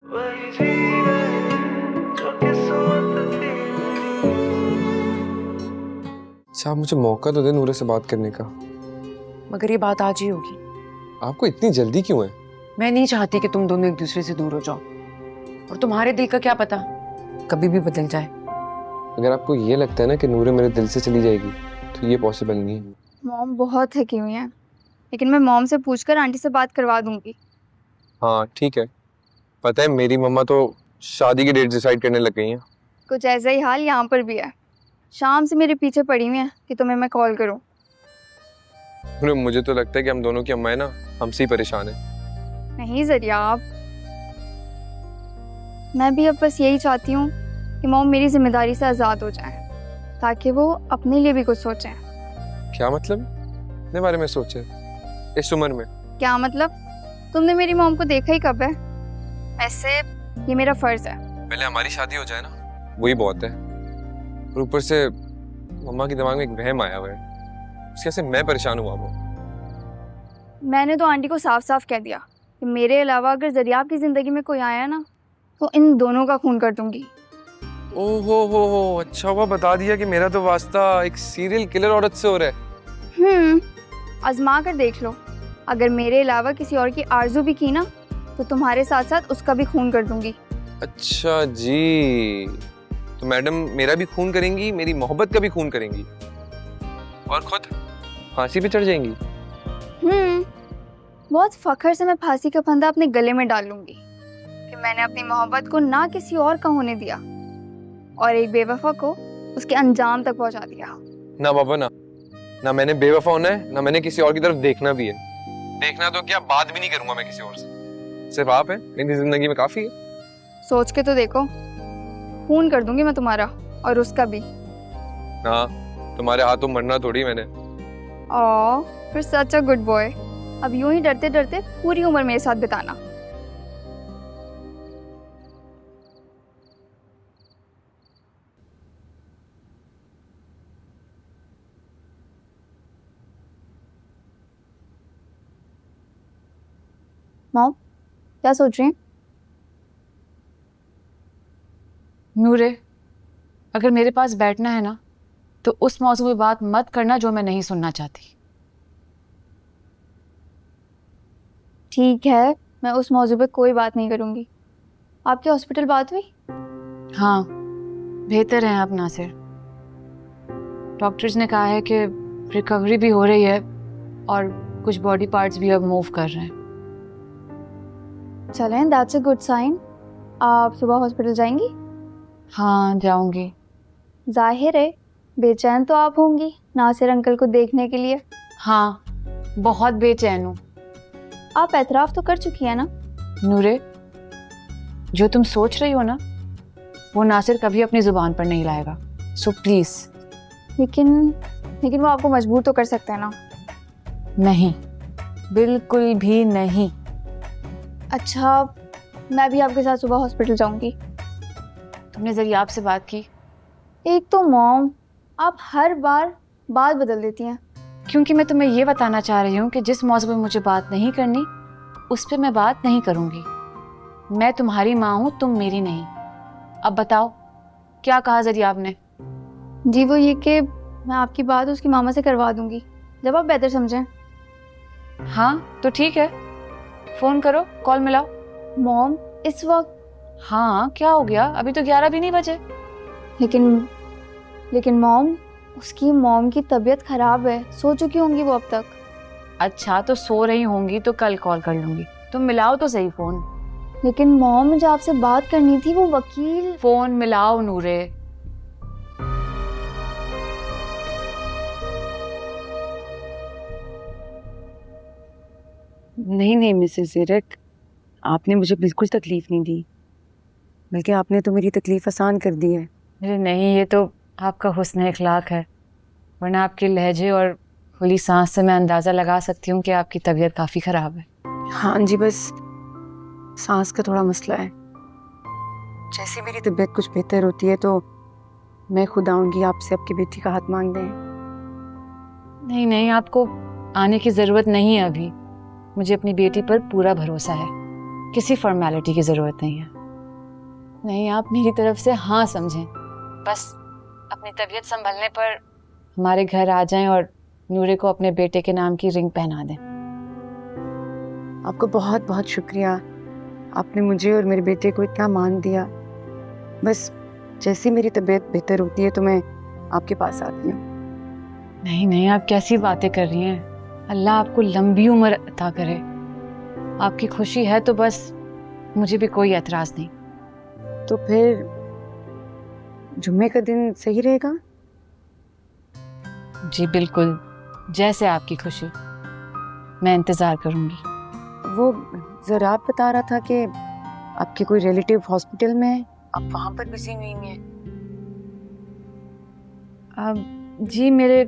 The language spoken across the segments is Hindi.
वही जी रहे जो किस्मत थी। अच्छा आप मुझे मौका तो दे नूरे से बात करने का। मगर ये बात आज ही होगी। आपको इतनी जल्दी क्यों है? मैं नहीं चाहती कि तुम दोनों एक दूसरे से दूर हो जाओ, और तुम्हारे दिल का क्या पता, कभी भी बदल जाए। अगर आपको ये लगता है ना कि नूरे मेरे दिल से चली जाएगी तो ये पॉसिबल नहीं है। मॉम बहुत थकी हुई हैं, लेकिन मैं मॉम से पूछकर आंटी से बात करवा दूंगी। हाँ ठीक है, पता है मेरी मम्मा तो शादी की डेट डिसाइड करने लग गई हैं। कुछ ऐसा ही हाल यहाँ पर भी है। शाम से मेरे पीछे पड़ी हुई हैं कि तुम्हें मैं कॉल करूं। अरे मुझे तो लगता है कि हम दोनों की अम्मा है ना हमसे ही परेशान है। नहीं जरिया आप, मैं भी अब बस यही चाहती हूँ कि मॉम मेरी जिम्मेदारी से आज़ाद हो जाए, ताकि वो अपने लिए भी कुछ सोचें। क्या मतलब? अपने बारे में सोचे इस उम्र में? क्या मतलब? तुमने मेरी मॉम को देखा ही कब है? ऐसे ये मेरा फर्ज है। पहले हमारी शादी हो जाए ना, वही बहुत है। और ऊपर से मम्मा के दिमाग में एक वहम आया हुआ है, उसके से मैं परेशान हुआ वो। मैंने तो आंटी को साफ साफ कह दिया कि मेरे अलावा अगर जरिया की ज़िंदगी में कोई आया ना तो इन दोनों का खून कर दूंगी। ओहो हो, अच्छा हुआ बता दिया कि मेरा तो वास्ता एक सीरियल किलर औरत से हो रहा है। आजमा कर देख लो, अगर मेरे अलावा किसी और की आरजू भी की ना तो तुम्हारे साथ साथ उसका भी खून कर दूंगी। अच्छा जी, तो मैडम मेरा भी खून करेंगी, मेरी मोहब्बत का भी खून करेंगी और खुद फांसी पे चढ़ जाएंगी। बहुत फखर से मैं फांसी का फंदा अपने गले में डाल लूंगी कि मैंने अपनी मोहब्बत को ना किसी और का होने दिया और एक बेवफा को उसके अंजाम तक पहुंचा दिया। ना बाबा ना, ना मैंने बेवफा होना है, ना मैंने किसी और की तरफ देखना भी है। देखना तो क्या, बात भी नहीं करूंगा मैं किसी और से। सिर्फ आप हैं मेरी जिंदगी में, काफी है। सोच के तो देखो, खून कर दूंगी मैं तुम्हारा और उसका भी। हाँ, तुम्हारे हाथों मरना थोड़ी मैंने। फिर सच अ गुड बॉय। अब यूं ही डरते डरते पूरी उम्र मेरे साथ बिताना। मॉम, क्या सोच रही हैं? नूरे, अगर मेरे पास बैठना है ना तो उस मौजू पे बात मत करना जो मैं नहीं सुनना चाहती। ठीक है, मैं उस मौजू पे कोई बात नहीं करूंगी। आपके हॉस्पिटल बात हुई? हाँ, बेहतर है आप नासिर। डॉक्टर्स ने कहा है कि रिकवरी भी हो रही है और कुछ बॉडी पार्ट्स भी अब मूव कर रहे हैं। चलें, दैट्स अ गुड साइन। आप सुबह हॉस्पिटल जाएंगी? हाँ जाऊंगी। जाहिर है बेचैन तो आप होंगी नासिर अंकल को देखने के लिए। हाँ, बहुत बेचैन हूँ। आप एतराफ़ तो कर चुकी है ना? नूरे, जो तुम सोच रही हो ना वो नासिर कभी अपनी जुबान पर नहीं लाएगा, सो प्लीज। लेकिन वो आपको मजबूर तो कर सकते हैं ना? नहीं, बिल्कुल भी नहीं। अच्छा, मैं भी आपके साथ सुबह हॉस्पिटल जाऊंगी। तुमने जरिया से बात की? एक तो मॉम, आप हर बार बात बदल देती हैं। क्योंकि मैं तुम्हें ये बताना चाह रही हूँ कि जिस मौजू पे मुझे बात नहीं करनी उस पर मैं बात नहीं करूँगी। मैं तुम्हारी माँ हूँ, तुम मेरी नहीं। अब बताओ क्या कहा जरिया ने? जी वो ये कि मैं आपकी बात उसकी मामा से करवा दूंगी जब आप बेहतर समझें। हाँ तो ठीक है, फ़ोन करो, कॉल मिलाओ। मॉम इस वक्त? हाँ क्या हो गया, अभी तो 11 भी नहीं बजे। लेकिन मॉम, उसकी मॉम की तबीयत खराब है, सो चुकी होंगी वो अब तक। अच्छा तो सो रही होंगी तो कल कॉल कर लूंगी, तुम मिलाओ तो सही फ़ोन। लेकिन मॉम, मुझे आपसे बात करनी थी, वो वकील। फ़ोन मिलाओ नूरे। नहीं मिसेस ज़ेरक, आपने मुझे बिल्कुल तकलीफ़ नहीं दी, बल्कि आपने तो मेरी तकलीफ़ आसान कर दी है। अरे नहीं, ये तो आपका हुस्न इखलाक है, वरना आपके लहजे और खुली सांस से मैं अंदाज़ा लगा सकती हूँ कि आपकी तबीयत काफ़ी ख़राब है। हाँ जी, बस सांस का थोड़ा मसला है। जैसे मेरी तबीयत कुछ बेहतर होती है तो मैं खुद आऊँगी आपसे आपकी बेटी का हाथ मांगने। नहीं, आपको आने की ज़रूरत नहीं है अभी। मुझे अपनी बेटी पर पूरा भरोसा है, किसी फॉर्मेलिटी की ज़रूरत नहीं है। नहीं, आप मेरी तरफ से हाँ समझें। बस अपनी तबीयत संभलने पर हमारे घर आ जाएं और नूरे को अपने बेटे के नाम की रिंग पहना दें। आपको बहुत बहुत शुक्रिया, आपने मुझे और मेरे बेटे को इतना मान दिया। बस जैसी मेरी तबीयत बेहतर होती है तो मैं आपके पास आती हूँ। नहीं नहीं, आप कैसी बातें कर रही हैं। अल्लाह आपको लंबी उम्र अता करे। आपकी खुशी है तो बस मुझे भी कोई एतराज़ नहीं। तो फिर जुम्मे का दिन सही रहेगा? जी बिल्कुल, जैसे आपकी खुशी। मैं इंतज़ार करूँगी। वो जरा आप बता रहा था कि आपके कोई रिलेटिव हॉस्पिटल में है, आप वहाँ पर बिजी नहीं हैं? जी मेरे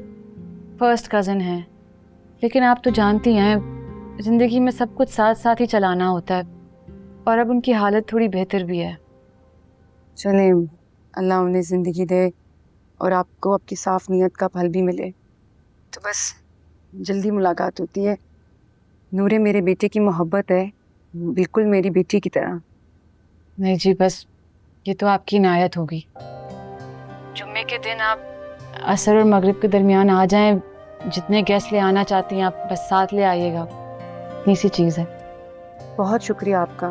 फर्स्ट कज़न हैं, लेकिन आप तो जानती हैं ज़िंदगी में सब कुछ साथ साथ ही चलाना होता है, और अब उनकी हालत थोड़ी बेहतर भी है। चलें, अल्लाह उन्हें ज़िंदगी दे और आपको आपकी साफ नीयत का फल भी मिले। तो बस जल्दी मुलाकात होती है। नूरे मेरे बेटे की मोहब्बत है, बिल्कुल मेरी बेटी की तरह। नहीं जी, बस ये तो आपकी इनायत होगी। जुम्मे के दिन आप असर और मगरिब के दरमियान आ जाएं। जितने गेस्ट ले आना चाहती हैं आप बस साथ ले आइएगा, इतनी सी चीज़ है। बहुत शुक्रिया आपका,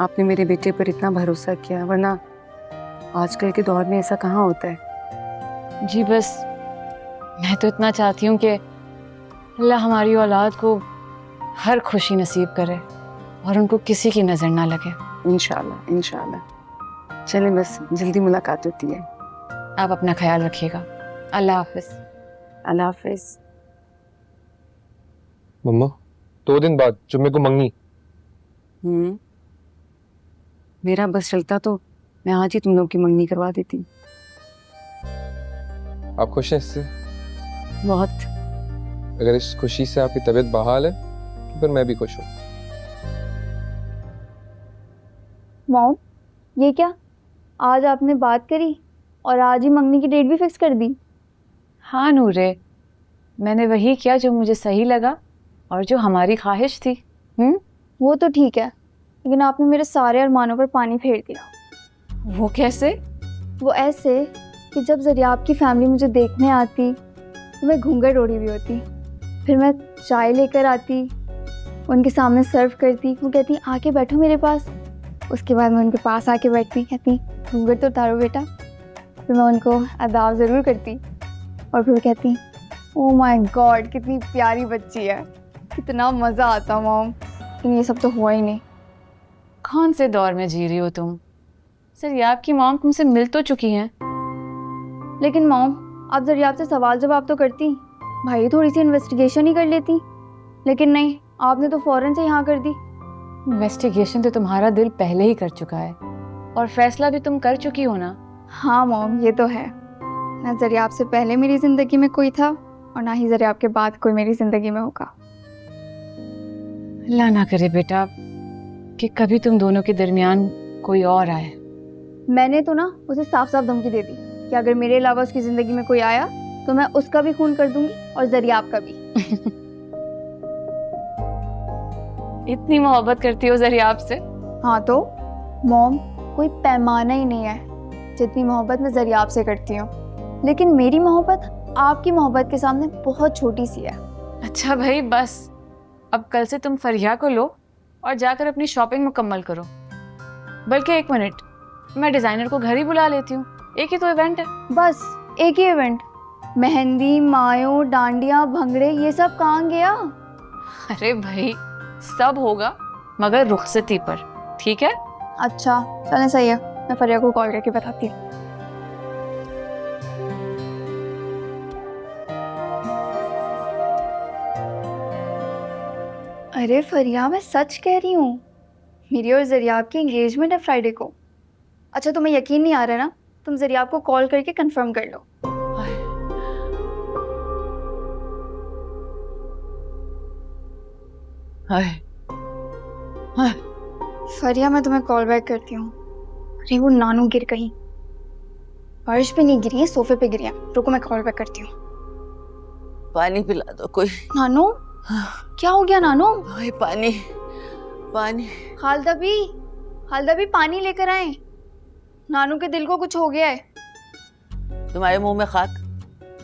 आपने मेरे बेटे पर इतना भरोसा किया, वरना आजकल के दौर में ऐसा कहाँ होता है। जी बस मैं तो इतना चाहती हूँ कि अल्लाह हमारी औलाद को हर खुशी नसीब करे और उनको किसी की नज़र ना लगे। इंशाल्लाह इंशाल्लाह। चलें, बस जल्दी मुलाकात होती है। आप अपना ख्याल रखिएगा। अल्लाह हाफिज़। अल्लाह हाफिज़। मम्मा 2 दिन बाद जुम्मे को मंगनी। मेरा बस चलता तो मैं आज ही तुम लोग की मंगनी करवा देती। आप खुश हैं इससे? बहुत। अगर इस खुशी से आपकी तबीयत बहाल है तो फिर मैं भी खुश हूँ। मॉम, ये क्या, आज आपने बात करी और आज ही मंगनी की डेट भी फिक्स कर दी? हाँ नूरे, मैंने वही किया जो मुझे सही लगा और जो हमारी ख्वाहिश थी। वो तो ठीक है, लेकिन आपने मेरे सारे अरमानों पर पानी फेर दिया। वो कैसे? वो ऐसे कि जब जरिया आपकी फैमिली मुझे देखने आती तो मैं घूंघट ओढ़ी हुई होती, फिर मैं चाय लेकर आती, उनके सामने सर्व करती, वो कहती आके बैठो मेरे पास। उसके बाद मैं उनके पास आके बैठती, कहती घूंघट तो उतारो बेटा। फिर मैं उनको अदाब ज़रूर करती और फिर कहती ओह माय गॉड कितनी प्यारी बच्ची है, कितना मज़ा आता मॉम। लेकिन ये सब तो हुआ ही नहीं। कौन से दौर में जी रही हो तुम? सर ये आपकी मॉम तुमसे मिल तो चुकी हैं। लेकिन मॉम, आप जरिया आपसे सवाल जवाब तो करती, भाई थोड़ी सी इन्वेस्टिगेशन ही कर लेती। लेकिन नहीं, आपने तो फ़ौरन से यहाँ कर दी। इन्वेस्टिगेशन तो तुम्हारा दिल पहले ही कर चुका है और फैसला भी तुम कर चुकी हो ना। हाँ मॉम, ये तो है। ना जरिया आपसे पहले मेरी ज़िंदगी में कोई था और ना ही जरिया आपके बाद कोई मेरी ज़िंदगी में होगा। अल्लाह ना करे बेटा कि कभी तुम दोनों के दरमियान कोई और आए। मैंने तो ना उसे साफ साफ धमकी दे दी कि अगर मेरे अलावा उसकी ज़िंदगी में कोई आया तो मैं उसका भी खून कर दूंगी और जरिया आपका भी। इतनी मोहब्बत करती हो जरिया आपसे? हाँ तो मॉम, कोई पैमाना ही नहीं है जितनी मोहब्बत मैं जरिया आपसे करती हूँ। लेकिन मेरी मोहब्बत आपकी मोहब्बत के सामने बहुत छोटी सी है। अच्छा भाई बस, अब कल से तुम फरिया को लो और जाकर अपनी शॉपिंग मुकम्मल करो। बल्कि 1 मिनट, मैं डिज़ाइनर को घर ही बुला लेती हूँ, एक ही तो इवेंट है। बस एक ही इवेंट? मेहंदी, मायो, डांडिया, भंगड़े, ये सब कहाँ गया? अरे भाई सब होगा मगर रुखसती पर, ठीक है? अच्छा चलें, सही है, मैं फरिया को कॉल करके बताती हूँ। अरे फरिया, मैं सच कह रही हूँ, मेरी और जरियाब की एंगेजमेंट है फ्राइडे को। अच्छा तुम्हें यकीन नहीं आ रहा ना, तुम जरियाब को कॉल करके कंफर्म कर लो। फरिया मैं तुम्हें कॉल बैक करती हूँ। अरे वो नानू गिर गई, फर्श पे नहीं गिरी है, सोफे पे गिरी है। रुको मैं कॉल बैक करती हूँ। पानी पिला दो कोई। नानू क्या हो गया नानू? ओए पानी पानी। खालदा भी पानी लेकर आए। नानू के दिल को कुछ हो गया है। तुम्हारे मुंह में खाक।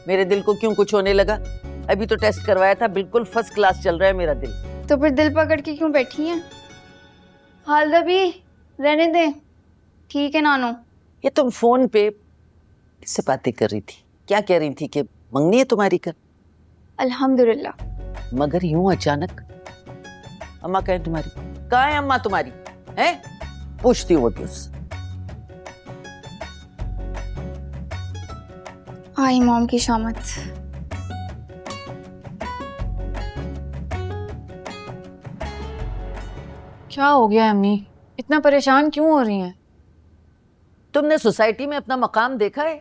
मेरे दिल को क्यों कुछ होने लगा? अभी तो टेस्ट करवाया था, बिल्कुल फर्स्ट क्लास चल रहा है मेरा दिल। तो फिर दिल पकड़ के क्यों बैठी हैं? हालदा भी रहने दे। ठीक है नानू। ये तुम फोन पे किससे बातें कर रही थी? क्या कह रही थी कि मंगनी है तुम्हारी कल? अल्हम्दुलिल्लाह। मगर यूं अचानक? अम्मा कहाँ है तुम्हारी? कहाँ है अम्मा तुम्हारी? हैं? पूछती होती उससे। आई मॉम की शामत। क्या हो गया अम्मी? इतना परेशान क्यों हो रही हैं? तुमने सोसाइटी में अपना मकाम देखा है?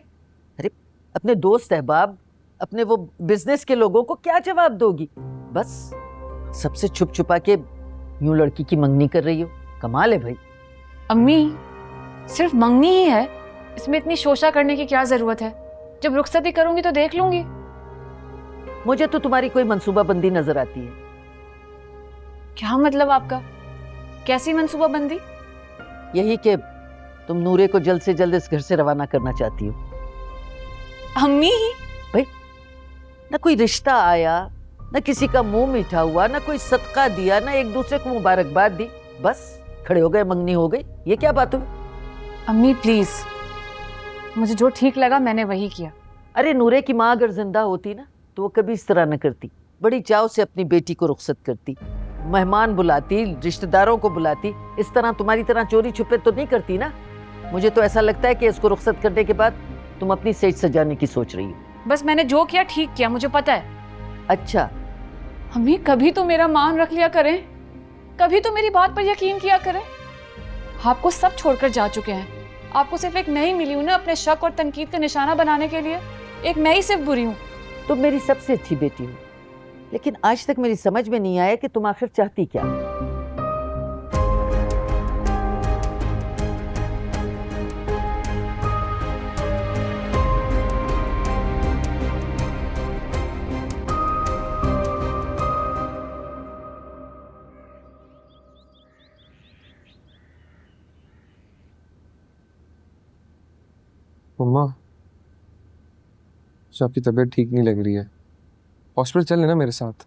अरे अपने दोस्त अहबाब, अपने वो बिजनेस के लोगों को क्या जवाब दोगी? बस सबसे छुप छुपा के यूं लड़की की मंगनी कर रही हो। कमाल है भाई। अम्मी, सिर्फ मंगनी ही है, इसमें इतनी शोशा करने की क्या जरूरत है? जब रुखसती करूंगी तो देख लूंगी। मुझे तो तुम्हारी कोई मंसूबाबंदी नजर आती है। क्या मतलब आपका? कैसी मंसूबाबंदी? यही कि तुम नूरे को जल्द से जल्द इस घर से रवाना करना चाहती हो। अम्मी, ना कोई रिश्ता आया, ना किसी का मुंह मीठा हुआ, ना कोई सदका दिया, ना एक दूसरे को मुबारकबाद दी, बस खड़े हो गए, मंगनी हो गई। ये क्या बात हुई? अम्मी प्लीज, मुझे जो ठीक लगा मैंने वही किया। अरे नूरे की माँ अगर जिंदा होती ना तो वो कभी इस तरह न करती। बड़ी चाव से अपनी बेटी को रुखसत करती, मेहमान बुलाती, रिश्तेदारों को बुलाती। इस तरह तुम्हारी तरह चोरी छुपे तो नहीं करती ना। मुझे तो ऐसा लगता है कि इसको रुखसत करने के बाद तुम अपनी सेज सजाने की सोच रही हो। बस मैंने जो किया ठीक किया, मुझे पता है। अच्छा, अम्मी कभी तो मेरा मान रख लिया करें, कभी तो मेरी बात पर यकीन किया करें। आपको सब छोड़कर जा चुके हैं, आपको सिर्फ एक मैं ही मिली हूं ना अपने शक और तनकीद का निशाना बनाने के लिए। एक मैं ही सिर्फ बुरी हूं। तुम मेरी सबसे अच्छी बेटी हो, लेकिन आज तक मेरी समझ में नहीं आया कि तुम आखिर चाहती क्या हो। मम्मा, अच्छा आपकी तबीयत ठीक नहीं लग रही है, हॉस्पिटल चल लेना मेरे साथ।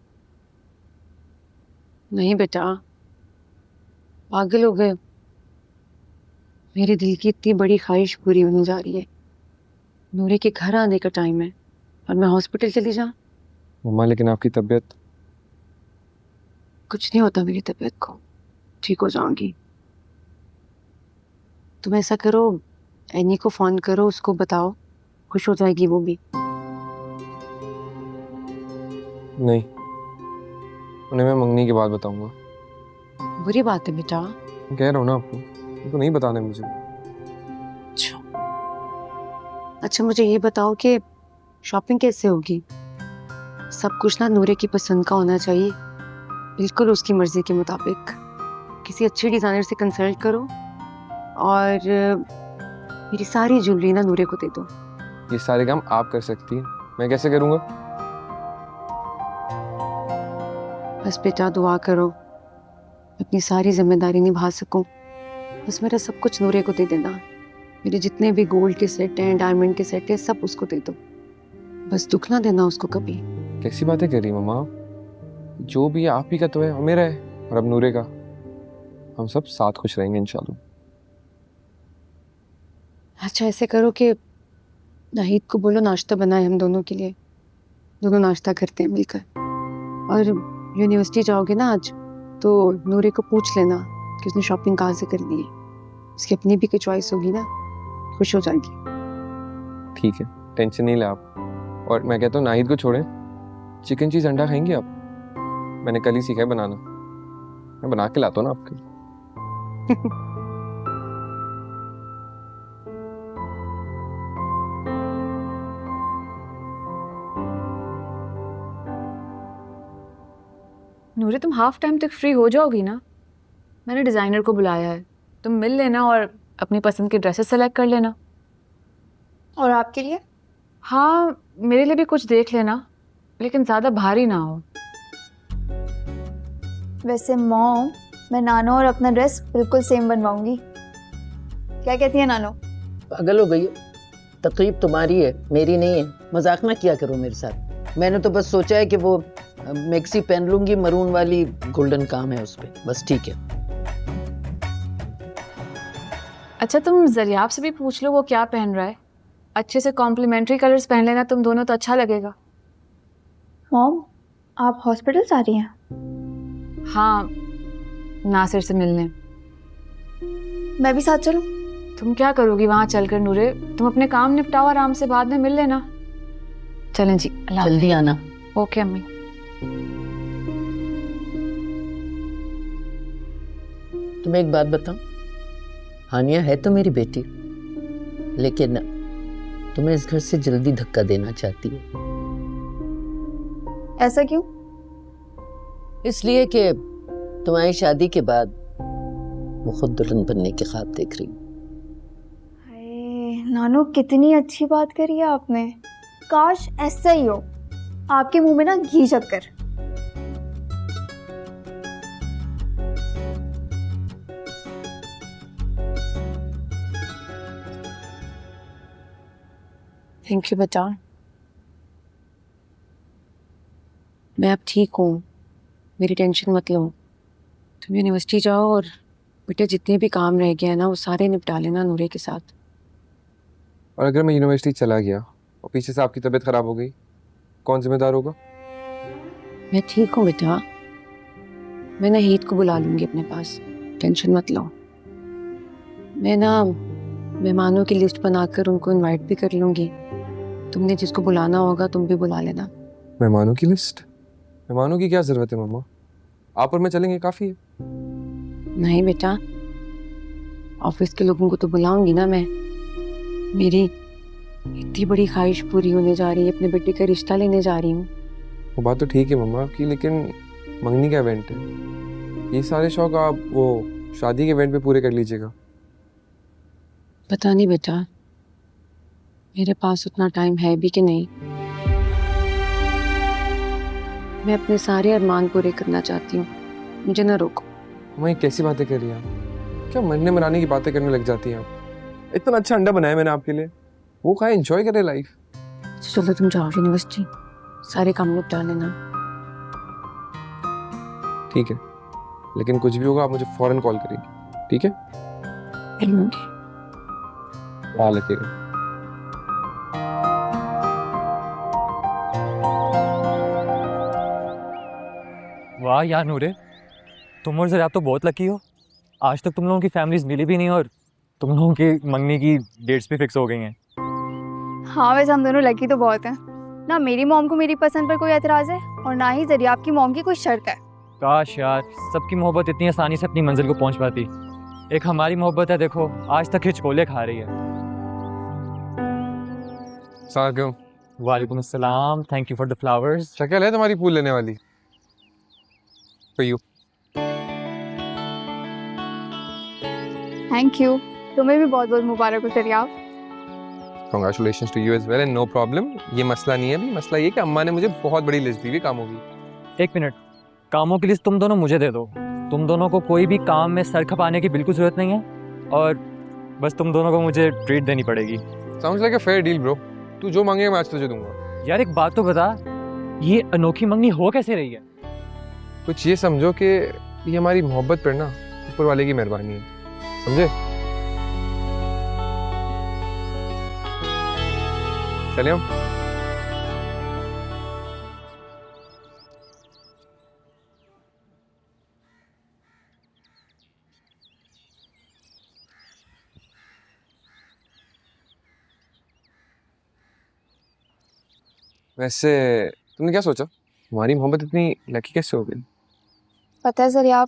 नहीं बेटा, पागल हो गए। मेरे दिल की इतनी बड़ी ख्वाहिश पूरी होने जा रही है। नूरे के घर आने का टाइम है और मैं हॉस्पिटल चली जाऊं? मम्मा लेकिन आपकी तबीयत। कुछ नहीं होता मेरी तबीयत को, ठीक हो जाऊंगी। तुम ऐसा करो, एनी को फोन करो, उसको बताओ, खुश हो जाएगी वो भी। नहीं, उन्हें मैं मंगनी की बात बताऊंगा। बुरी बात है बेटा। मैं कह रहा हूँ ना आपको, उनको नहीं बताना है मुझे। अच्छा मुझे ये बताओ कि शॉपिंग कैसे होगी? सब कुछ ना नूरे की पसंद का होना चाहिए, बिल्कुल उसकी मर्जी के मुताबिक। किसी अच्छी डिज़ाइनर से कंसल्ट करो और मेरी सारी ज्वेलरी ना नूरे को दे दो। ये सारे काम आप कर सकती हैं, मैं कैसे करूँगा? बस बेटा दुआ करो अपनी सारी जिम्मेदारी निभा सकूं। बस मेरा सब कुछ नूरे को दे देना। मेरे जितने भी गोल्ड के सेट हैं, डायमंड के सेट हैं, सब उसको दे दो। बस दुख ना देना उसको कभी। कैसी बातें कर रही मम्मा? जो भी है आप ही का तो है और मेरा है, और अब नूरे का। हम सब साथ खुश रहेंगे इंशाल्लाह। अच्छा ऐसे करो कि नाहिद को बोलो नाश्ता बनाए हम दोनों के लिए, दोनों नाश्ता करते हैं मिलकर। और यूनिवर्सिटी जाओगे ना आज, तो नूरे को पूछ लेना कि उसने शॉपिंग कहाँ से करनी है। उसकी अपनी भी कोई चॉइस होगी ना, खुश हो जाएगी। ठीक है, टेंशन नहीं ले आप। और मैं कहता हूँ नाहिद को छोड़ें, चिकन चीज़ अंडा खाएंगे आप? मैंने कल ही सीखा है बनाना, मैं बना के लाता हूँ ना आपके। नूरे तुम हाफ टाइम तक फ्री हो जाओगी ना? मैंने डिज़ाइनर को बुलाया है, तुम मिल लेना और अपनी पसंद की ड्रेसेस सेलेक्ट कर लेना। और आपके लिए? हाँ मेरे लिए भी कुछ देख लेना, लेकिन ज़्यादा भारी ना हो। वैसे मॉम, मैं नानो और अपना ड्रेस बिल्कुल सेम बनवाऊंगी। क्या कहती है नानो? पागल हो गई हो? तकलीफ तुम्हारी है, मेरी नहीं है। मजाक ना किया करो मेरे साथ। मैंने तो बस सोचा है कि वो मैक्सी पहन लूंगी, मरून वाली, गोल्डन काम है उस पे, बस ठीक है। अच्छा तुम जरियाब से भी पूछ लो वो क्या पहन रहा है। अच्छे से कॉम्प्लीमेंट्री कलर्स पहन लेना तुम दोनों तो अच्छा लगेगा। मॉम, आप हॉस्पिटल जा रही हैं? हाँ, नासिर से मिलने। मैं भी साथ चलूं? तुम क्या करोगी वहाँ चलकर नूरे? तुम अपने काम निपटाओ आराम से, बाद में मिल लेना। चलें जी, अल्लाह हाफ़िज़। जल्दी आना। ओके अम्मी। तुम्हें एक बात बताऊं, हानिया है तो मेरी बेटी, लेकिन तुम्हें इस घर से जल्दी धक्का देना चाहती है। ऐसा क्यों? इसलिए कि तुम्हारी शादी के बाद वो खुद दुल्हन बनने के ख्वाब देख रही। हाय नानू, कितनी अच्छी बात करी है आपने। काश ऐसा ही हो। आपके मुंह में ना घी शक्कर। थैंक यू बेटा। मैं अब ठीक हूँ, मेरी टेंशन मत लो। तुम यूनिवर्सिटी जाओ और बेटे जितने भी काम रह गए हैं ना वो सारे निपटा लेना नूरे के साथ। और अगर मैं यूनिवर्सिटी चला गया और पीछे से आपकी तबीयत खराब हो गई, कौन जिम्मेदार होगा? मैं ठीक हूँ बेटा, मैं नाहिद को बुला लूँगी अपने पास, टेंशन मत लो। मैं ना मेहमानों की लिस्ट बनाकर उनको इनवाइट भी कर लूँगी। तुमने जिसको बुलाना होगा तुम भी बुला लेना। मेहमानों की लिस्ट? मेहमानों की क्या ज़रूरत है मम्मा? आप और मैं चलेंगे, काफ़ी है। नहीं बेटा, ऑफिस के लोगों को तो बुलाऊंगी ना मैं। मेरी इतनी बड़ी ख्वाहिश पूरी होने जा रही है, अपने बेटे का रिश्ता लेने जा रही हूँ। वो बात तो ठीक है मम्मा आपकी, लेकिन मंगनी का इवेंट है। ये सारे शौक आप वो शादी के इवेंट पे पूरे कर लीजिएगा। पता नहीं बेटा, मेरे पास उतना टाइम है भी कि नहीं। मैं अपने सारे अरमान पूरे करना चाहती हूँ, मुझे ना रोको। मम्मा ये कैसी बातें कर रही हैं आप? क्या मरने मराने की बातें करने लग जाती हैं आप? इतना अच्छा अंडा बनाया मैंने आपके लिए, वो खाए, एंजॉय करें लाइफ। चलो तुम जाओ यूनिवर्सिटी, सारे काम निपटा लेना। ठीक है, लेकिन कुछ भी होगा आप मुझे फौरन कॉल करेंगे, ठीक है? करूंगी। ख्याल रखिएगा। वाह यार नूरे, तुम और ज़रियाब तो बहुत लकी हो। आज तक तुम लोगों की फैमिलीज मिली भी नहीं और तुम लोगों की मंगनी की डेट्स भी फिक्स हो गई हैं। हाँ वैसे हम दोनों लकी तो बहुत हैं ना। मेरी मॉम को मेरी पसंद पर कोई एतराज़ है और ना ही जरियाब की मॉम की कोई शर्त है। काश यार सबकी मोहब्बत इतनी आसानी से अपनी मंजिल को पहुंच पाती। एक हमारी मोहब्बत है, देखो आज तक हिचकोले खा रही है। सागम, वालेकुम अस्सलाम, thank you for the flowers. शक्ल है तुम्हारी फूल लेने वाली। For you. थैंक यू, तुम्हें भी बहुत बहुत मुबारक हो Zariyab. Congratulations to you as well and no problem। ये मसला नहीं है अभी, मसला ये कि अम्मा ने मुझे बहुत बड़ी लिस्ट दी हुई कामों की। एक मिनट, कामों की लिस्ट तुम दोनों मुझे दे दो। तुम दोनों को कोई भी काम में सर खपाने की बिल्कुल ज़रूरत नहीं है और बस तुम दोनों को मुझे ट्रीट देनी पड़ेगी। Sounds like a fair deal bro। तू जो मांगेगा मैं आज तुझे दूंगा। यार एक बात तो बता, ये अनोखी मंगनी हो कैसे रही है? कुछ ये समझो कि ये हमारी मोहब्बत पर ना ऊपर वाले की मेहरबानी है, समझे? चले हम। वैसे तुमने क्या सोचा? हमारी मोहब्बत इतनी लकी कैसे हो गई? पता है जरियाब,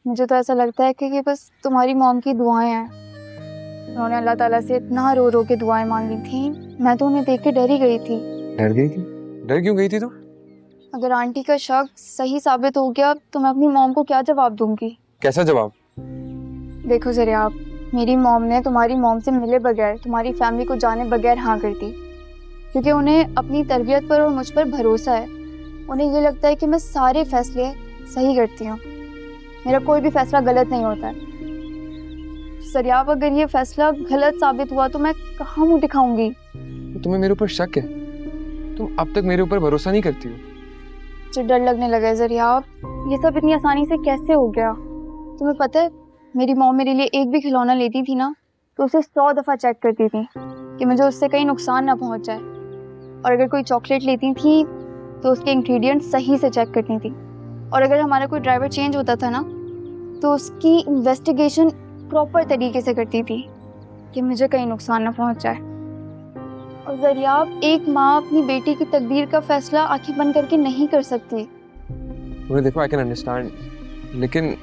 मुझे तो ऐसा लगता है कि ये बस तुम्हारी मॉम की दुआएं हैं। उन्होंने अल्लाह ताला से इतना रो रो के दुआएं मांगी थी, मैं तो उन्हें देख के डर ही गई थी। डर गई थी? डर क्यों गई थी तू? अगर आंटी का शक सही साबित हो गया तो मैं अपनी मॉम को क्या जवाब दूंगी? कैसा जवाब? देखो जरियाब, मेरी मॉम ने तुम्हारी मॉम से मिले बगैर, तुम्हारी फैमिली को जाने बगैर हाँ कर दी, क्योंकि उन्हें अपनी तरबियत पर और मुझ पर भरोसा है। उन्हें ये लगता है कि मैं सारे फैसले सही करती हूँ, मेरा कोई भी फैसला गलत नहीं होता है। सरियाब, अगर ये फैसला गलत साबित हुआ तो मैं कहाँ मुंह दिखाऊंगी? तो तुम्हें मेरे ऊपर शक है? तुम अब तक मेरे ऊपर भरोसा नहीं करती हो। मुझे डर लगने लगा है सरियाब, ये सब इतनी आसानी से कैसे हो गया? तुम्हें पता है, मेरी मॉम मेरे लिए एक भी खिलौना लेती थी ना तो उसे 100 दफ़ा चेक करती थी कि मुझे उससे कहीं नुकसान ना पहुंच जाए। और अगर कोई चॉकलेट लेती थी तो उसके इंग्रेडिएंट्स सही से चेक करती थी। और अगर हमारा कोई ड्राइवर चेंज होता था ना तो उसकी इन्वेस्टिगेशन प्रॉपर तरीके से करती थी कि मुझे कहीं नुकसान ना पहुंच जाए। और ज़रियाब, एक माँ अपनी बेटी की तकदीर का फैसला आंखें बंद करके नहीं कर सकती। मुझे देखो, आई कैन अंडरस्टैंड, लेकिन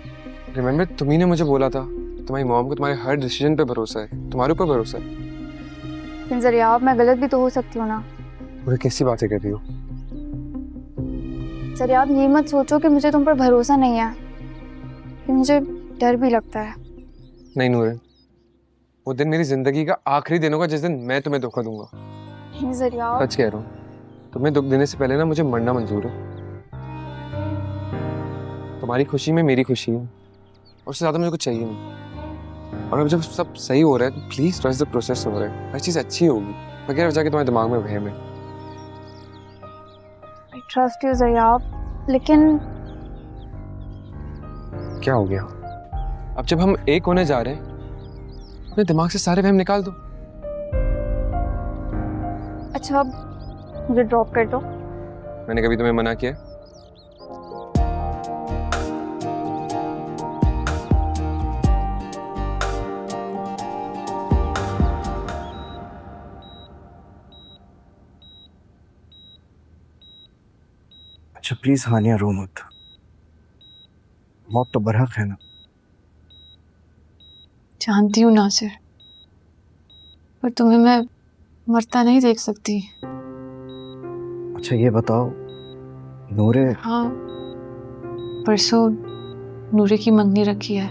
रिमेंबर तुम्ही ने मुझे बोला था तुम्हारी मॉम को तुम्हारे हर डिसीजन पे भरोसा है, तुम्हारे ऊपर भरोसा है। लेकिन ज़रियाब, मैं गलत भी तो हो सकती हूँ ना। मुझे कैसी बातें कर रही हो? ज़रियाब, ये मत सोचो कि मुझे तुम पर भरोसा नहीं है, कि मुझे डर भी लगता है। नहीं नूरे, वो दिन मेरी जिंदगी का आखिरी दिन होगा जिस दिन मैं तुम्हें धोखा दूंगा। नहीं ज़रियाब, सच कह रहा हूँ, तुम्हें दुख देने से पहले ना मुझे मरना मंजूर है। तुम्हारी खुशी में मेरी खुशी है, और उससे ज्यादा मुझे कुछ चाहिए नहीं। और अब जब सब सही हो रहा है तो प्लीज ट्रस्ट द प्रोसेस हो रहा है, हर चीज अच्छी होगी, बगैर वजह के तुम्हारे दिमाग में वहम है। आई ट्रस्ट यू ज़रियाब, लेकिन क्या हो गया? अब जब हम एक होने जा रहे हैं, अपने दिमाग से सारे वहम निकाल दो। अच्छा, अब मुझे ड्रॉप कर दो। मैंने कभी तुम्हें मना किया? अच्छा प्लीज हानिया, रो मत। मौत तो बरहक है ना। जानती हूँ नासिर, पर तुम्हें मैं मरता नहीं देख सकती। अच्छा ये बताओ, नूरे। हाँ, परसों नूरे की मंगनी रखी है।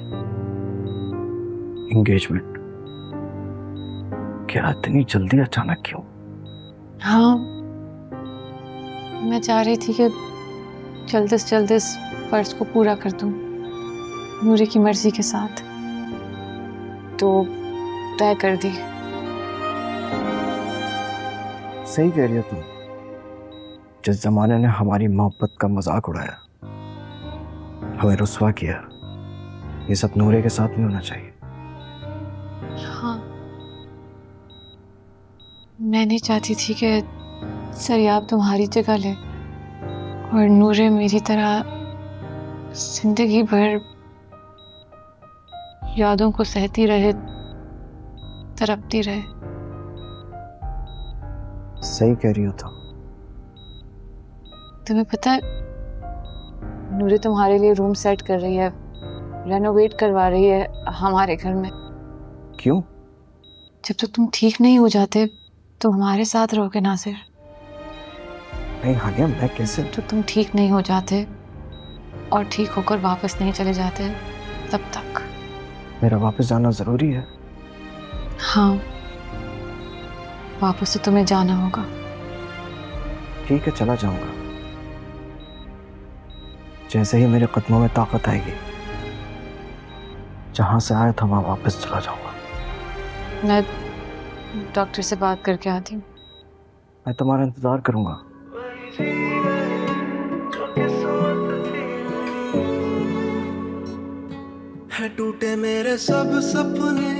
एंगेजमेंट? क्या इतनी जल्दी, अचानक क्यों? हाँ, मैं चाह रही थी कि जल्द से जल्द इस फर्ज को पूरा कर दूं नूरे की मर्जी के साथ, तो तय कर दी। सही कह रही हो तुम। जिस जमाने ने हमारी मोहब्बत का मजाक उड़ाया, हमें रुस्वा किया, ये सब नूरे के साथ नहीं होना चाहिए। हाँ, मैं नहीं चाहती थी कि सरियाब तुम्हारी जगह ले और नूरे मेरी तरह जिंदगी भर यादों को सहती रहे, तड़पती रहे। सही कह रही हो तुम। तुम्हें पता है, नूरे तुम्हारे लिए रूम सेट कर रही है, रेनोवेट करवा रही है हमारे घर में। क्यों? जब तक तुम ठीक नहीं हो जाते तो हमारे साथ रहोगे नासिर। नहीं हानिया, मैं कैसे? तो तुम ठीक नहीं हो जाते और ठीक होकर वापस नहीं चले जाते तब तक। मेरा वापस जाना जरूरी है? हाँ, वापस तो तुम्हें जाना होगा। ठीक है, चला जाऊंगा। जैसे ही मेरे कदमों में ताकत आएगी, जहां से आया था वहां वापस चला जाऊंगा। मैं डॉक्टर से बात करके आती हूँ। मैं तुम्हारा इंतजार करूंगा। है टूटे मेरे सब सपने,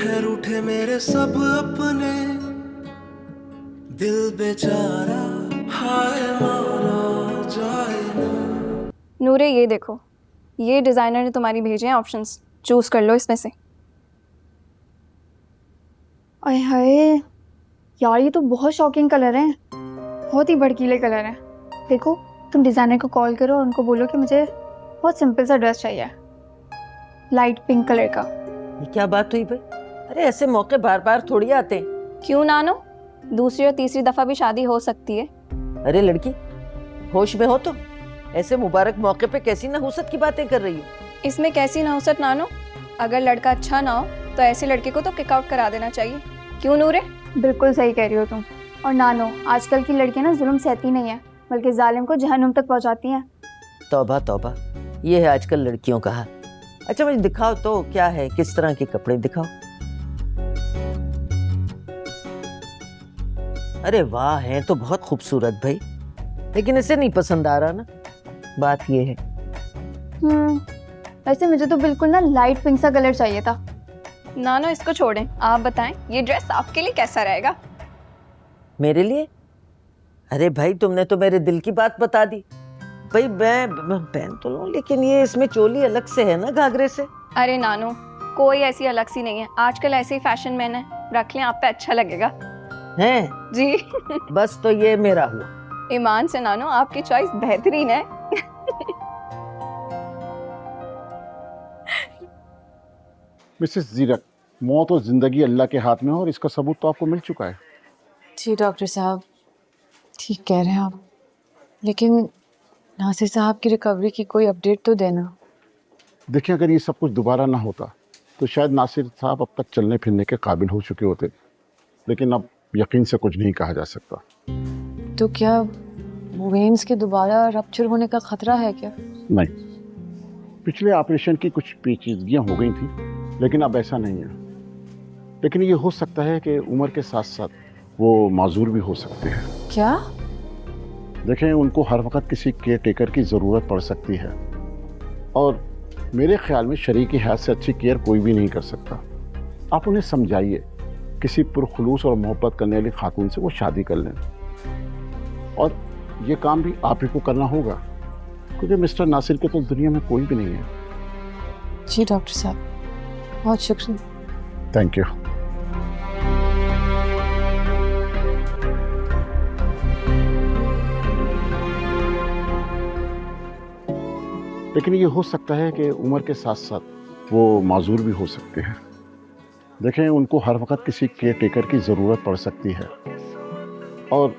है रूठे मेरे सब अपने, दिल बेचारा हाय मारा जाए ना। नूरे, ये देखो, ये डिज़ाइनर ने तुम्हारी भेजे हैं ऑप्शंस, चूज कर लो इसमें से। अरे हाय यार, ये तो बहुत शॉकिंग कलर हैं, बहुत ही भड़कीले कलर हैं। देखो, तुम डिज़ाइनर को कॉल करो और उनको बोलो कि मुझे बहुत सिंपल सा ड्रेस चाहिए, लाइट पिंक कलर का। ये क्या बात हुई भाई? अरे ऐसे मौके बार बार थोड़ी आते हैं। क्यों नानो, दूसरी और तीसरी दफ़ा भी शादी हो सकती है। अरे लड़की, होश में हो तो ऐसे मुबारक मौके पे कैसी नहुसत की बातें कर रही हो? इसमें कैसी नहुसत नानो? अगर लड़का अच्छा ना हो तो ऐसे लड़के को तो किक आउट करा देना चाहिए। क्यों नूरे? बिल्कुल सही कह रही हो तुम। और नानो, आजकल की लड़कियां ना जुल्म सहती नहीं है, बल्कि जालिम को जहन्नुम तक पहुंचाती हैं। तौबा तौबा, ये है आजकल लड़कियों का हाल। अच्छा मुझे दिखाओ तो, क्या है, किस तरह के कपड़े दिखाओ। अरे वाह, है तो बहुत खूबसूरत भाई, लेकिन इसे नहीं पसंद आ रहा ना, बात ये है। वैसे मुझे तो बिल्कुल ना लाइट पिंक सा कलर चाहिए था। नानो इसको छोड़ें, आप बताएं ये ड्रेस आपके लिए कैसा रहेगा? मेरे लिए? अरे भाई तुमने तो मेरे दिल की बात बता दी। भाई मैं पहन तो लूं, लेकिन ये इसमें चोली अलग से है ना घाघरे से। अरे नानो, कोई ऐसी अलग सी नहीं है, आजकल ऐसे ही फैशन मैन है, रख लें, आप पे अच्छा लगेगा। हैं? जी। बस तो ये मेरा हुआ। ईमान से नानो, आपकी चॉइस बेहतरीन है। मिसेस जीरक, मौत और जिंदगी अल्लाह के हाथ में है और इसका सबूत तो आपको मिल चुका है। जी डॉक्टर साहब, ठीक कह रहे हैं आप, लेकिन नासिर साहब की रिकवरी की कोई अपडेट तो देना। देखिए, अगर ये सब कुछ दोबारा ना होता तो शायद नासिर साहब अब तक चलने फिरने के काबिल हो चुके होते, लेकिन अब यकीन से कुछ नहीं कहा जा सकता। तो क्या वेन्स के दोबारा रप्चर होने का खतरा है क्या? नहीं, पिछले ऑपरेशन की कुछ पेचीदगियां हो गई थी, लेकिन अब ऐसा नहीं है। लेकिन ये हो सकता है कि उम्र के साथ साथ वो माजूर भी हो सकते हैं। क्या? देखें, उनको हर वक्त किसी केयर टेकर की ज़रूरत पड़ सकती है, और मेरे ख्याल में शरीक हैत से अच्छी केयर कोई भी नहीं कर सकता। आप उन्हें समझाइए, किसी पुरखुलूस और मोहब्बत करने वाली खातून से वो शादी कर लें, और ये काम भी आप ही को करना होगा, क्योंकि मिस्टर नासिर के तो दुनिया में कोई भी नहीं है। जी डॉक्टर साहब, बहुत शुक्रिया। Thank you. लेकिन ये हो सकता है कि उम्र के साथ साथ वो माजूर भी हो सकते हैं। देखें, उनको हर वक्त किसी केयर टेकर की ज़रूरत पड़ सकती है, और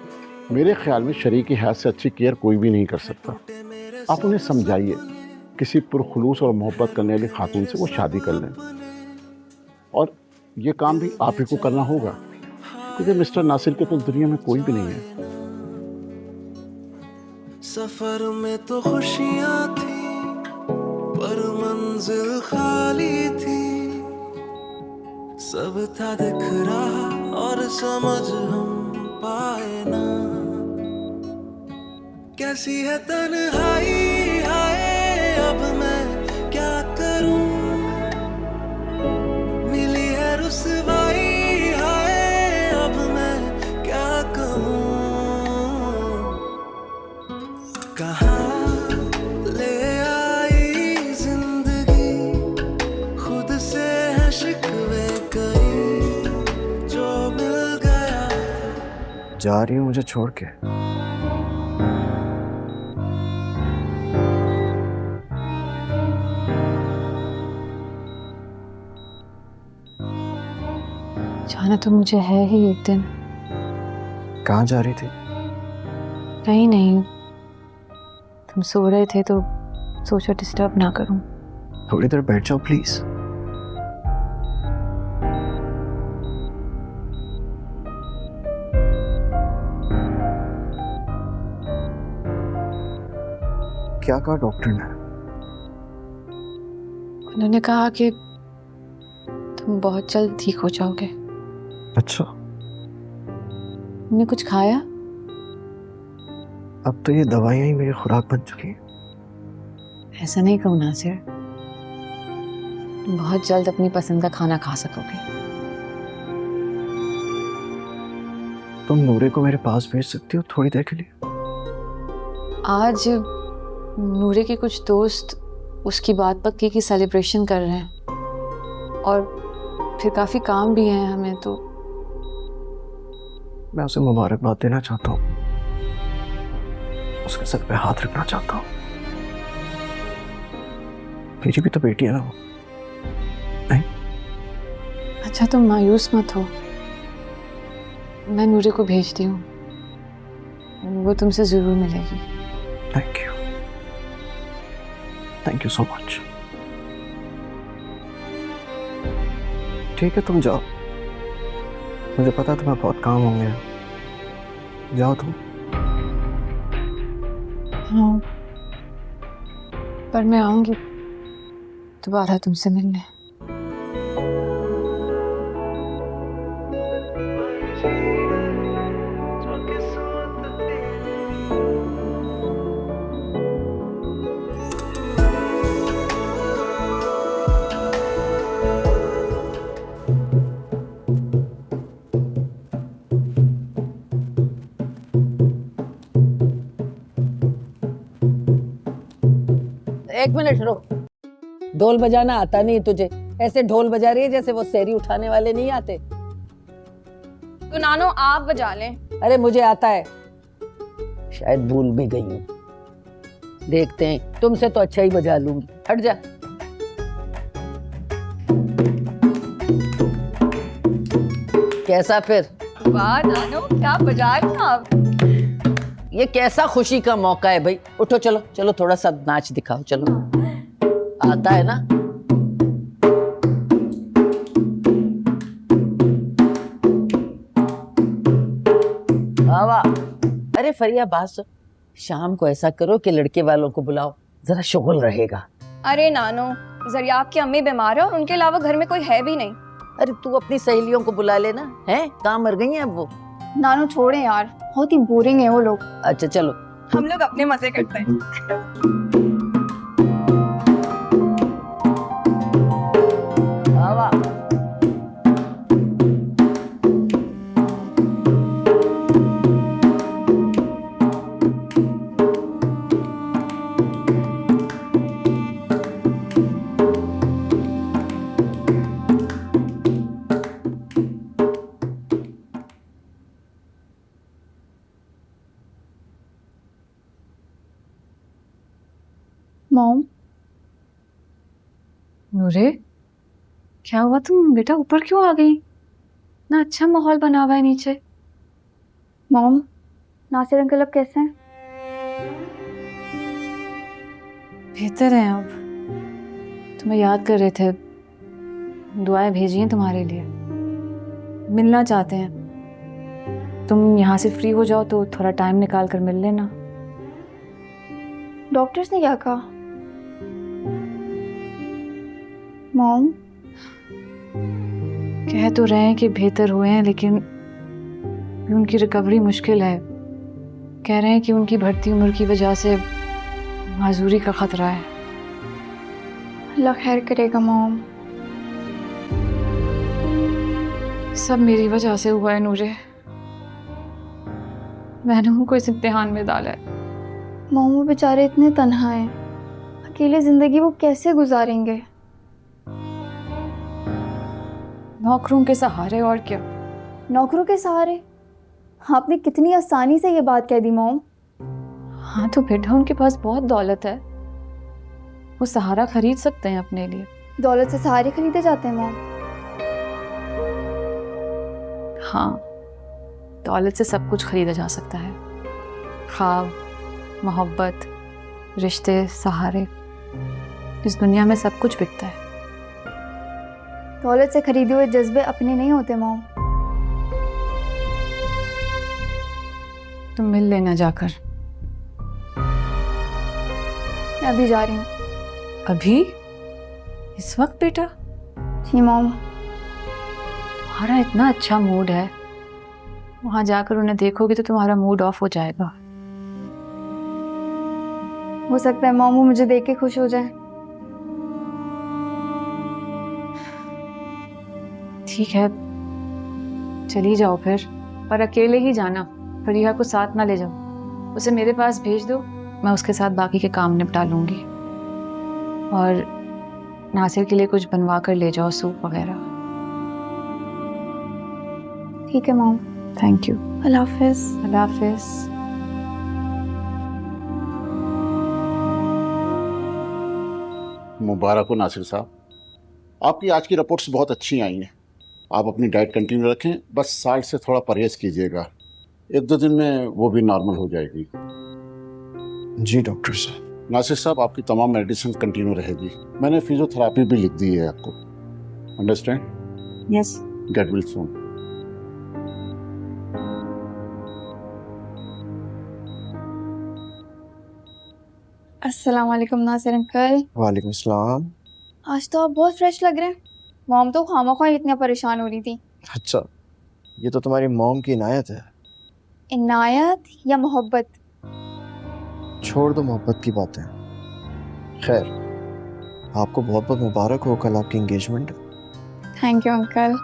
मेरे ख्याल में शरीक हैत से अच्छी केयर कोई भी नहीं कर सकता। आप उन्हें समझाइए, किसी पुरखुलूस और मोहब्बत करने वाली खातून से वो शादी कर लें, और ये काम भी आप ही को करना होगा, क्योंकि मिस्टर नासिर के तो दुनिया में कोई भी नहीं है। सफर में तो खुशियां थी, पर मंजिल खाली थी। सब था दिख रहा और समझ हम पाए ना, कैसी है तन्हाई, हाय अब मैं क्या करूं। मिली है रुसवाई, हाय अब मैं क्या कहूं। कहाँ ले आई जिंदगी, खुद से है शिकवे कई, जो मिल गया। जा रही हूँ मुझे छोड़ के? जाना तो मुझे है ही एक दिन। कहाँ जा रही थी? कहीं नहीं, तुम सो रहे थे तो सोचा डिस्टर्ब ना करूं। थोड़ी देर बैठ जाओ प्लीज। क्या कहा डॉक्टर ने? उन्होंने कहा कि तुम बहुत जल्द ठीक हो जाओगे। अच्छा, तुमने कुछ खाया? अब तो ये दवाइयाँ ही मेरी खुराक बन चुकी हैं। ऐसा नहीं कहो नासिर, तुम बहुत जल्द अपनी पसंद का खाना खा सकोगे। तुम नूरे को मेरे पास भेज सकती हो थोड़ी देर के लिए? आज नूरे के कुछ दोस्त उसकी बात पक्की की सेलिब्रेशन कर रहे हैं, और फिर काफ़ी काम भी है हमें, तो मैं उसे मुबारकबाद देना चाहता हूँ, उसके सर पे हाथ रखना चाहता हूँ। मेरी भी तो बेटी है ना वो, नहीं? अच्छा तुम मायूस मत हो, मैं नूरे को भेजती हूँ, वो तुमसे ज़रूर मिलेगी। Thank you so much. ठीक है, तुम जाओ, मुझे पता तुम्हें बहुत काम होंगे, जाओ तुम। हाँ, पर मैं आऊंगी। दोबारा तुमसे मिलने। एक मिनट रुक। ढोल बजाना आता नहीं तुझे? ऐसे ढोल बजा रही है जैसे वो सेरी उठाने वाले नहीं आते। तो नानो आप बजा लें। अरे मुझे आता है, शायद भूल भी गई हूँ। देखते हैं, तुमसे तो अच्छा ही बजा लूंगी। हट जा। कैसा फिर? वाह नानो, क्या बजा रही हैं आप। ये कैसा खुशी का मौका है भाई। उठो, चलो चलो, थोड़ा सा नाच दिखाओ। चलो, आता है ना? वाह। अरे फरिया, बात सुन। शाम को ऐसा करो कि लड़के वालों को बुलाओ, जरा शुगल रहेगा। अरे नानो, जरियाब की अम्मी बीमार है और उनके अलावा घर में कोई है भी नहीं। अरे तू अपनी सहेलियों को बुला लेना। हैं, कहाँ मर गई हैं अब वो? नानो छोड़े यार, बहुत ही बोरिंग है वो लोग। अच्छा चलो। हम लोग अपने मजे करते हैं। वाह। मॉम, नूरे, क्या हुआ? तुम बेटा ऊपर क्यों आ गई? ना अच्छा माहौल बना हुआ है नीचे। मॉम, नासिर अंकल अब कैसे हैं? बेहतर है अब। तुम्हें याद कर रहे थे, दुआएं भेजी हैं तुम्हारे लिए, मिलना चाहते हैं। तुम यहाँ से फ्री हो जाओ तो थोड़ा टाइम निकाल कर मिल लेना। डॉक्टर्स ने क्या कहा? मॉम, कह तो रहे हैं कि बेहतर हुए हैं, लेकिन उनकी रिकवरी मुश्किल है। कह रहे हैं कि उनकी बढ़ती उम्र की वजह से माजूरी का खतरा है। अल्लाह खैर करेगा मॉम। सब मेरी वजह से हुआ है नूरे। मैंने उनको इस इम्तिहान में डाला है। मॉम, वो बेचारे इतने तन्हा हैं, अकेले जिंदगी वो कैसे गुजारेंगे? नौकरों के सहारे, और क्या। नौकरों के सहारे? आपने कितनी आसानी से ये बात कह दी मॉम। हाँ तो बेटा, उनके पास बहुत दौलत है, वो सहारा खरीद सकते हैं अपने लिए। दौलत से सहारे खरीदे जाते हैं मॉम? हाँ, दौलत से सब कुछ खरीदा जा सकता है। ख्वाब, मोहब्बत, रिश्ते, सहारे, इस दुनिया में सब कुछ बिकता है। दौलत से खरीदे हुए जज्बे अपने नहीं होते मॉम। तुम मिल लेना जाकर। मैं अभी जा रही हूँ। अभी? इस वक्त बेटा? जी मॉम। तुम्हारा इतना अच्छा मूड है, वहां जाकर उन्हें देखोगे तो तुम्हारा मूड ऑफ हो जाएगा। हो सकता है मॉम वो मुझे देख के खुश हो जाए। ठीक है, चली जाओ फिर, पर अकेले ही जाना। फरीहा को साथ ना ले जाओ, उसे मेरे पास भेज दो, मैं उसके साथ बाकी के काम निपटा लूंगी। और नासिर के लिए कुछ बनवा कर ले जाओ, सूप वगैरह। ठीक है मॉम। Thank you. अल्लाह हाफिज। अल्लाह हाफिज। मुबारक हो नासिर साहब, आपकी आज की रिपोर्ट्स बहुत अच्छी आई हैं। आप अपनी डाइट कंटिन्यू रखें, बस साल्ट से थोड़ा परहेज कीजिएगा। 1-2 दिन में वो भी नॉर्मल हो जाएगी। जी डॉक्टर साहब। नासिर साहब, आपकी तमाम मेडिसिन कंटिन्यू रहेगी। मैंने फिजियोथेरेपी भी लिख दी है आपको। Understand? Yes. Get well soon. अस्सलाम वालेकुम नासिर अंकल। वालेकुम सलाम। आज तो आप बहुत फ्रेश लग रहे हैं। मॉम तो खामोखा इतना परेशान हो रही थी। अच्छा, ये तो तुम्हारी मॉम की इनायत है। इनायत या मोहब्बत? छोड़ दो मोहब्बत की बातें। खैर, आपको बहुत बहुत मुबारक हो, कल आपकी एंगेजमेंट। Thank you uncle.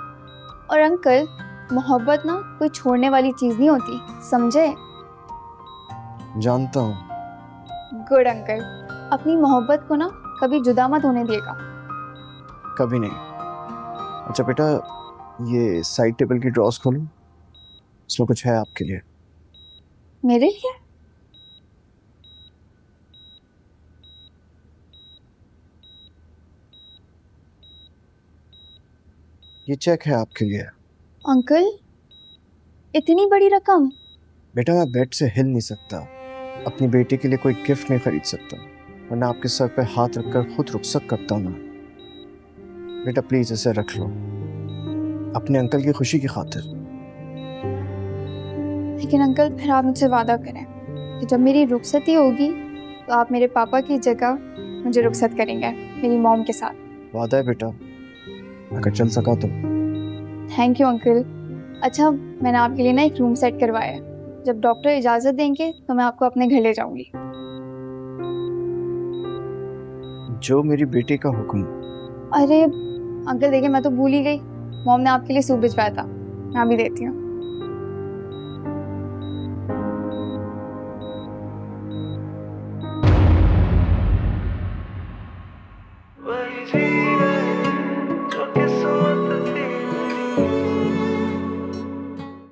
और अंकल, मोहब्बत ना कोई छोड़ने वाली चीज़ नहीं होती, समझे? जानता हूँ। Good uncle. अपनी मोहब्बत को ना कभी जुदा मत होने देगा। कभी नहीं। अच्छा बेटा, ये साइड टेबल की ड्रॉस खोलो, इसमें कुछ है आपके लिए। मेरे लिए? ये चेक है आपके लिए। अंकल, इतनी बड़ी रकम? बेटा, मैं बेड से हिल नहीं सकता, अपनी बेटी के लिए कोई गिफ्ट नहीं खरीद सकता, वरना आपके सर पे हाथ रखकर खुद रुखसत करता हूँ मैं। बेटा प्लीज इसे रख लो, अपने अंकल की खुशी की खातिर। लेकिन अंकल, फिर आप मुझसे वादा करें कि जब मेरी रुखसती होगी तो आप मेरे पापा की जगह मुझे रुखसत करेंगे मेरी मॉम के साथ। वादा है बेटा, अगर चल सका तो। Thank you uncle. अच्छा, मैंने आपके लिए ना एक रूम सेट करवाया है। जब डॉक्टर इजाज़त देंगे तो मैं आपको अपने घर ले जाऊंगी। जो मेरी बेटी का हुक्म। अरे अंकल देखिए, मैं तो भूल ही गई, मॉम ने आपके लिए सूप भिजवाया था, मैं भी देती हूँ।